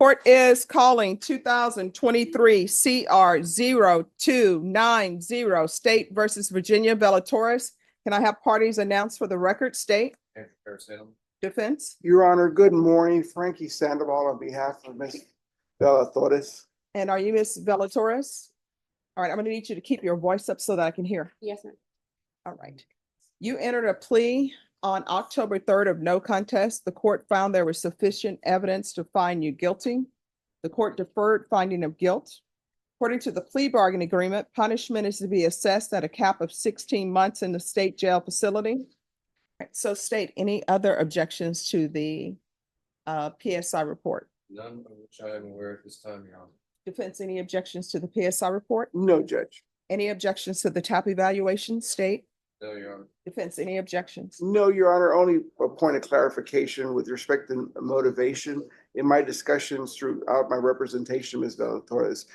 Court is calling 2023 CR 0290 State versus Virginia Torres. Can I have parties announced for the record? State defense. Your Honor, good morning. Frankie Sandoval on behalf of Ms. Torres. And are you Ms. Torres? All right, I'm going to need you to keep your voice up so that I can hear. Yes, ma'am. All right. You entered a plea on October 3rd of no contest. The court found there was sufficient evidence to find you guilty. The court deferred finding of guilt. According to the plea bargain agreement, punishment is to be assessed at a cap of 16 months in the state jail facility. So state, any other objections to the PSI report? None of which I am aware at this time, Your Honor. Defense, any objections to the PSI report? No, Judge. Any objections to the TAP evaluation? State? No, Your Honor. Defense, any objections? No, Your Honor, only a point of clarification with respect to motivation. In my discussions throughout my representation, Ms. Torres,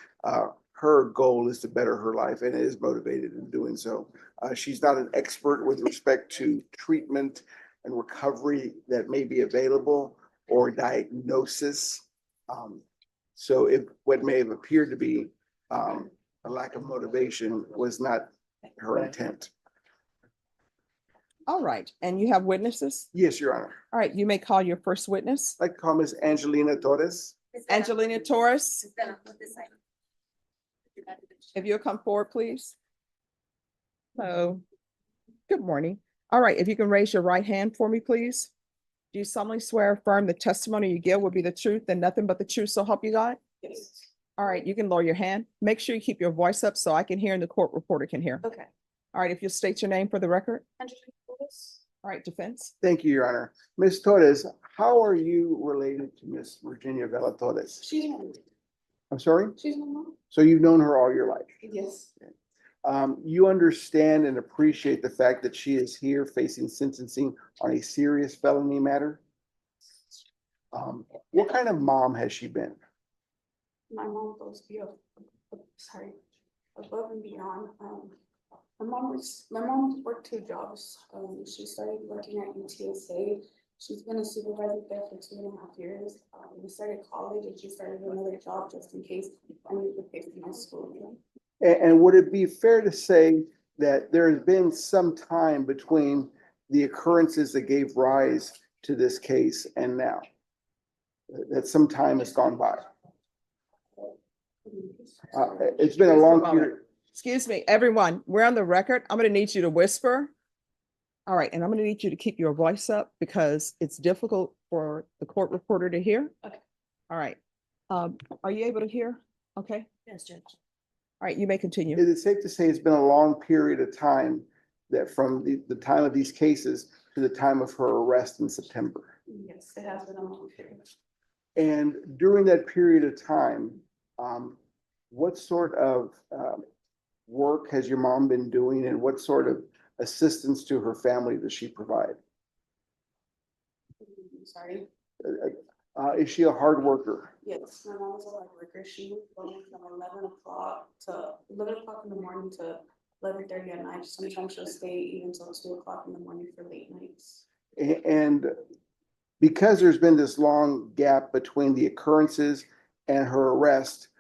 her goal is to better her life and is motivated in doing so. She's not an expert with respect to treatment and recovery that may be available or diagnosis. So if what may have appeared to be a lack of motivation was not her intent. All right, and you have witnesses? Yes, Your Honor. All right, you may call your first witness. I'd like to call Ms. Angelina Torres. Angelina Torres, if you'll come forward, please. Hello. Good morning. All right, if you can raise your right hand for me, please. Do you solemnly swear or affirm the testimony you give will be the truth and nothing but the truth, so help you God? Yes. All right, you can lower your hand. Make sure you keep your voice up so I can hear and the court reporter can hear. Okay. All right, if you'll state your name for the record. Angelina Torres. All right, defense. Thank you, Your Honor. Ms. Torres, how are you related to Ms. Virginia Torres? She's my mom. I'm sorry? She's my mom. So you've known her all your life? Yes. You understand and appreciate the fact that she is here facing sentencing on a serious felony matter? What kind of mom has she been? My mom goes above and beyond. My mom worked 2 jobs. She started working at UTSA. She's been a supervisor there for 2.5 years. We started college and she started another job just in case I needed to pay for my school. And would it be fair to say that there has been some time between the occurrences that gave rise to this case and now? That some time has gone by? It's been a long period. Excuse me, everyone, we're on the record. I'm going to need you to whisper. All right, and I'm going to need you to keep your voice up because it's difficult for the court reporter to hear. Okay. All right. Are you able to hear? Okay. Yes, Judge. All right, you may continue. Is it safe to say it's been a long period of time that from the time of these cases to the time of her arrest in September? Yes, it has been a long period. And during that period of time, what sort of work has your mom been doing and what sort of assistance to her family does she provide? I'm sorry. Is she a hard worker? Yes, my mom was a hard worker. She was going from 11 o'clock in the morning to 11:30 at night. Sometimes she'll stay even till 2 o'clock in the morning for late nights. And because there's been this long gap between the occurrences and her arrest,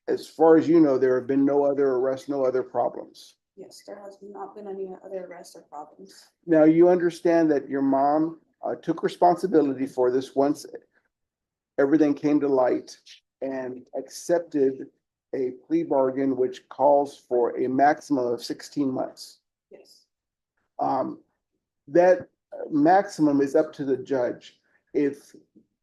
as far as you know, there have been no other arrests, no other problems. Yes, there has not been any other arrests or problems. Now, you understand that your mom took responsibility for this once everything came to light and accepted a plea bargain which calls for a maximum of 16 months. Yes. That maximum is up to the judge. If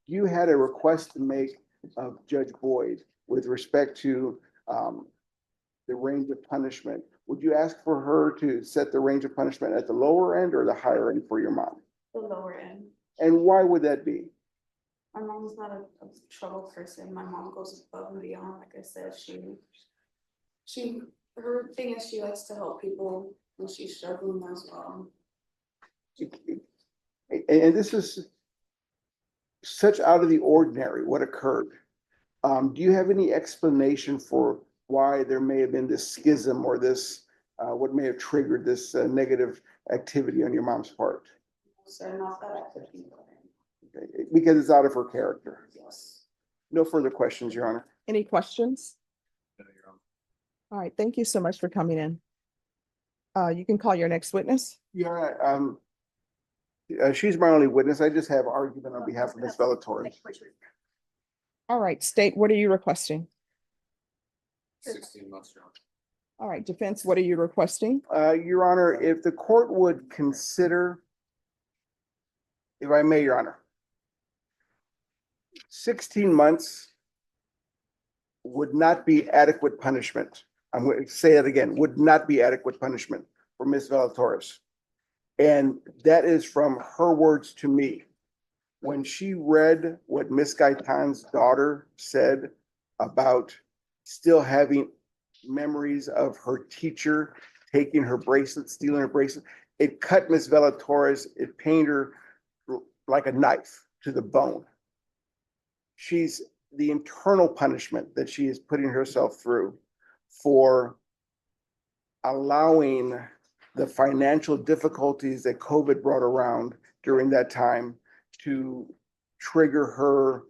you had a request to make of Judge Boyd with respect to the range of punishment, would you ask for her to set the range of punishment at the lower end or the higher end for your mom? The lower end. And why would that be? My mom's not a trouble person. My mom goes above and beyond. Like I said, her thing is she likes to help people when she's struggling as well. And this is such out of the ordinary, what occurred. Do you have any explanation for why there may have been this schism or this, what may have triggered this negative activity on your mom's part? So not that I could think of it. Okay, because it's out of her character. Yes. No further questions, Your Honor. Any questions? No, Your Honor. All right, thank you so much for coming in. You can call your next witness. Your Honor, she's my only witness. I just have argument on behalf of Ms. Vallatorez. All right, state, what are you requesting? 16 months, Your Honor. All right, defense, what are you requesting? Your Honor, if the court would consider, if I may, Your Honor, 16 months would not be adequate punishment. I'm going to say that again, would not be adequate punishment for Ms. Vallatorez. And that is from her words to me. When she read what Ms. Gaitan's daughter said about still having memories of her teacher taking her bracelet, stealing her bracelet, it cut Ms. Vallatorez, it pained her like a knife to the bone. She's the internal punishment that she is putting herself through for allowing the financial difficulties that COVID brought around during that time to trigger her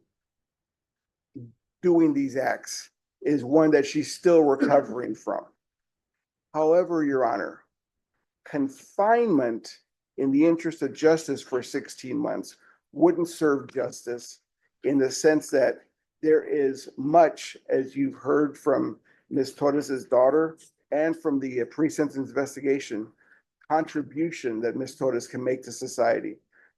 doing these acts is one that she's still recovering from. However, Your Honor, confinement in the interest of justice for 16 months wouldn't serve justice in the sense that there is much, as you've heard from Ms. Torres's daughter and from the pre-sentence investigation, contribution that Ms. Torres can make to society.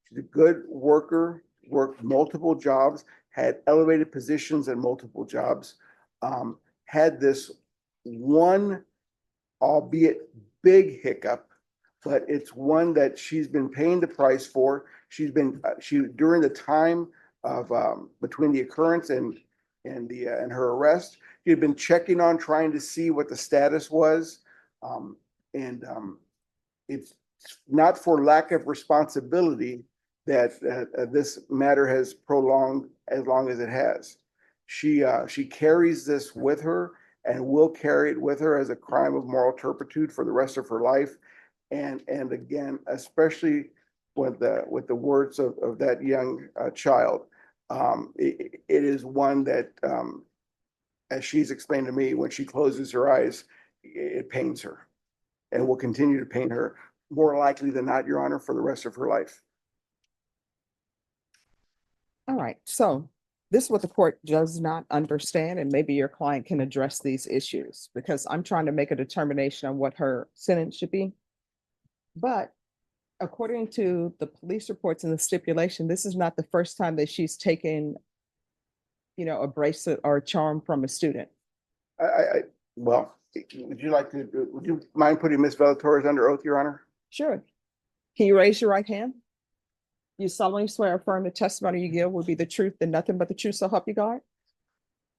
She's a good worker, worked multiple jobs, had elevated positions in multiple jobs, had this one, albeit big hiccup, but it's one that she's been paying the price for. She's been, during the time of, between the occurrence and her arrest, she had been checking on, trying to see what the status was. It's not for lack of responsibility that this matter has prolonged as long as it has. She carries this with her and will carry it with her as a crime of moral turpitude for the rest of her life. And again, especially with the words of that young child, it is one that, as she's explained to me, when she closes her eyes, it pains her and will continue to pain her more likely than not, Your Honor, for the rest of her life. All right, so this is what the court does not understand, and maybe your client can address these issues because I'm trying to make a determination on what her sentence should be. But according to the police reports and the stipulation, this is not the first time that she's taken, a bracelet or a charm from a student. Well, would you mind putting Ms. Vallatorez under oath, Your Honor? Sure. Can you raise your right hand? You solemnly swear or affirm the testimony you give will be the truth and nothing but the truth, so help you God?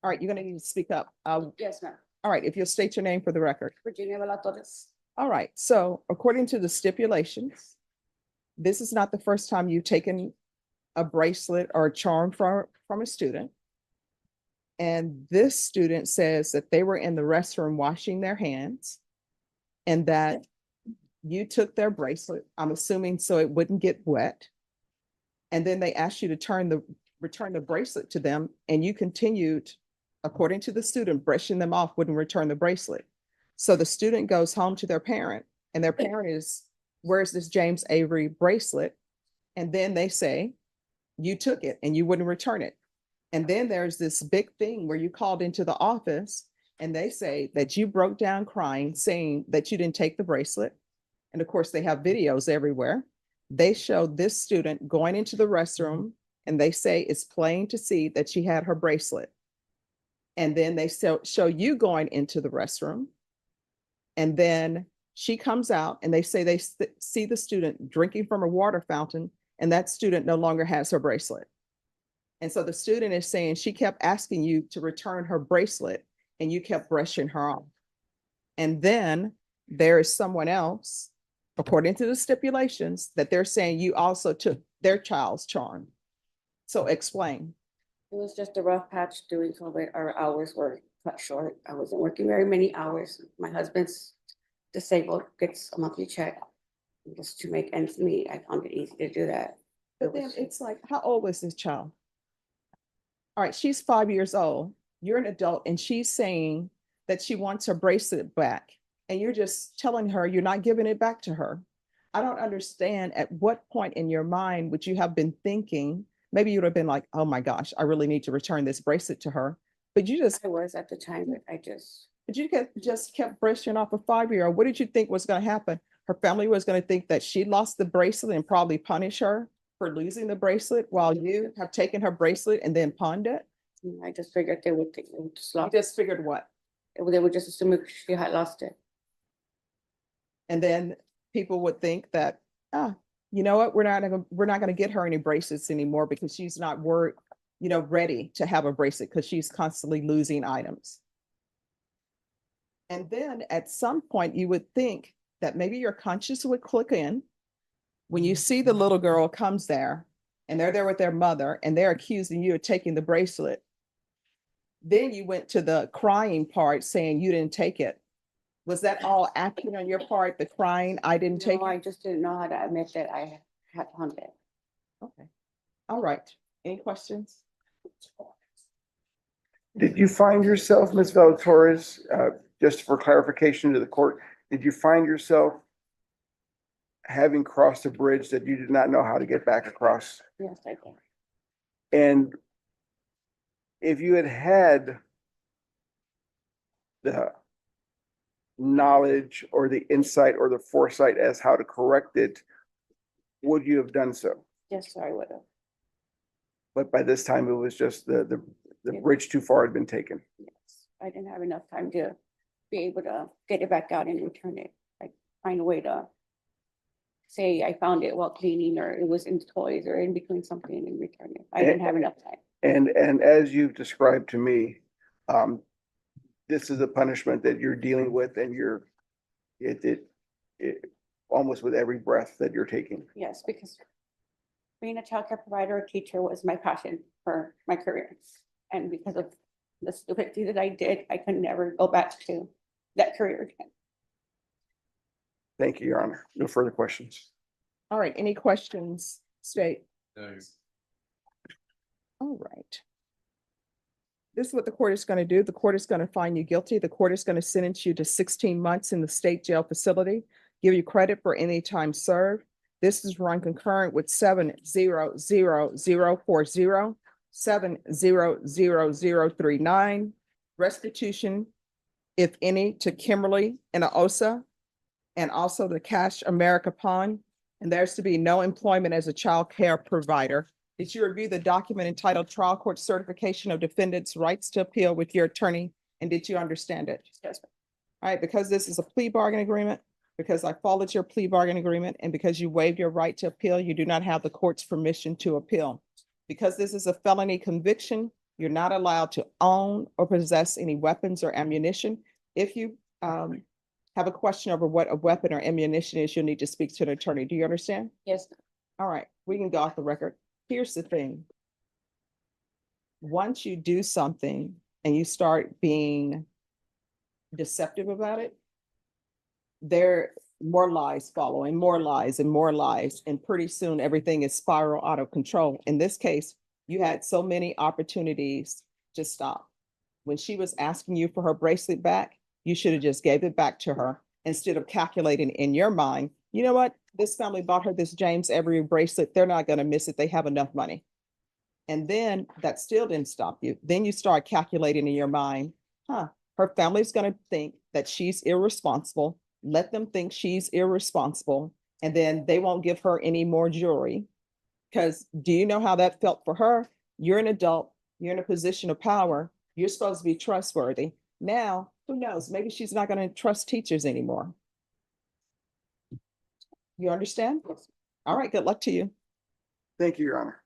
All right, you're gonna need to speak up. Yes, ma'am. All right, if you'll state your name for the record. Virginia Vallatorez. All right, so according to the stipulations, this is not the first time you've taken a bracelet or a charm from a student. And this student says that they were in the restroom washing their hands and that you took their bracelet, I'm assuming so it wouldn't get wet. And then they asked you to return the bracelet to them, and you continued, according to the student, brushing them off, wouldn't return the bracelet. So the student goes home to their parent, and their parent is, where's this James Avery bracelet? And then they say, you took it and you wouldn't return it. And then there's this big thing where you called into the office and they say that you broke down crying, saying that you didn't take the bracelet. And of course, they have videos everywhere. They showed this student going into the restroom and they say it's plain to see that she had her bracelet. And then they show you going into the restroom. And then she comes out and they say they see the student drinking from a water fountain and that student no longer has her bracelet. And so the student is saying she kept asking you to return her bracelet and you kept brushing her off. And then there is someone else, according to the stipulations, that they're saying you also took their child's charm. So explain. It was just a rough patch during COVID. Our hours were cut short. I wasn't working very many hours. My husband's disabled, gets a monthly check. Just to make ends meet, I found it easy to do that. But then it's like, how old was this child? All right, she's 5 years old. You're an adult and she's saying that she wants her bracelet back. And you're just telling her you're not giving it back to her. I don't understand at what point in your mind would you have been thinking, maybe you would have been like, oh my gosh, I really need to return this bracelet to her. But you just, I was at the time, but just kept brushing off a 5-year-old. What did you think was going to happen? Her family was going to think that she lost the bracelet and probably punish her for losing the bracelet while you have taken her bracelet and then pawned it? I just figured they would think, they would just You lost, just figured what? they would just assume she had lost it. And then people would think that, you know what, we're not gonna get her any bracelets anymore because she's not ready to have a bracelet because she's constantly losing items. And then at some point you would think that maybe your conscience would click in when you see the little girl comes there and they're there with their mother and they're accusing you of taking the bracelet. Then you went to the crying part saying you didn't take it. Was that all accurate on your part, the crying, I didn't take No, I it? just didn't know how to admit that I had pawned it. Okay, all right. Any questions? Did you find yourself, Ms. Torres, just for clarification to the court, did you find yourself having crossed a bridge that you did not know how to get back across? Yes, I did. And if you had had the knowledge or the insight or the foresight as how to correct it, would you have done so? Yes, sir, I would have. But by this time, it was just the Yeah. bridge too far had been taken. Yes, I didn't have enough time to be able to get it back out and return it. Like find a way to say I found it while cleaning, or it was in toys or in between something and return it. I didn't have enough time. And as you've described to me, this is a punishment that you're dealing with and it almost with every breath that you're taking. Yes, because being a childcare provider or teacher was my passion for my career. And because of the stupidity that I did, I could never go back to that career again. Thank you, Your Honor. No further questions. All right, any questions, State? No, All right. This is what the court is going to do. The court is going to find you guilty. The court is going to sentence you to 16 months in the state jail facility, give you credit for any time served. This is run concurrent with 70040, 70039, restitution, if any, to Kimberly and Osa, and also the Cash America Pawn. And there's to be no employment as a child care provider. Did you review the document entitled Trial Court Certification of Defendants' Rights to Appeal with your attorney? And did you understand it? Yes. All right, because this is a plea bargain agreement, because I followed your plea bargain agreement, and because you waived your right to appeal, you do not have the court's permission to appeal. Because this is a felony conviction, you're not allowed to own or possess any weapons or ammunition. If you have a question over what a weapon or ammunition is, you'll need to speak to an attorney. Do you understand? Yes. All right, we can go off the record. Here's the thing. Once you do something and you start being deceptive about it, there more lies follow and more lies and more lies. And pretty soon everything is spiral out of control. In this case, you had so many opportunities to stop. When she was asking you for her bracelet back, you should have just gave it back to her instead of calculating in your mind, you know what? This family bought her this James Avery bracelet. They're not going to miss it. They have enough money. And then that still didn't stop you. Then you start calculating in your mind, her family's going to think that she's irresponsible. Let them think she's irresponsible. And then they won't give her any more jewelry. Because do you know how that felt for her? You're an adult. You're in a position of power. You're supposed to be trustworthy. Now, who knows? Maybe she's not going to trust teachers anymore. You understand? Yes. All right, good luck to you. Thank you, Your Honor.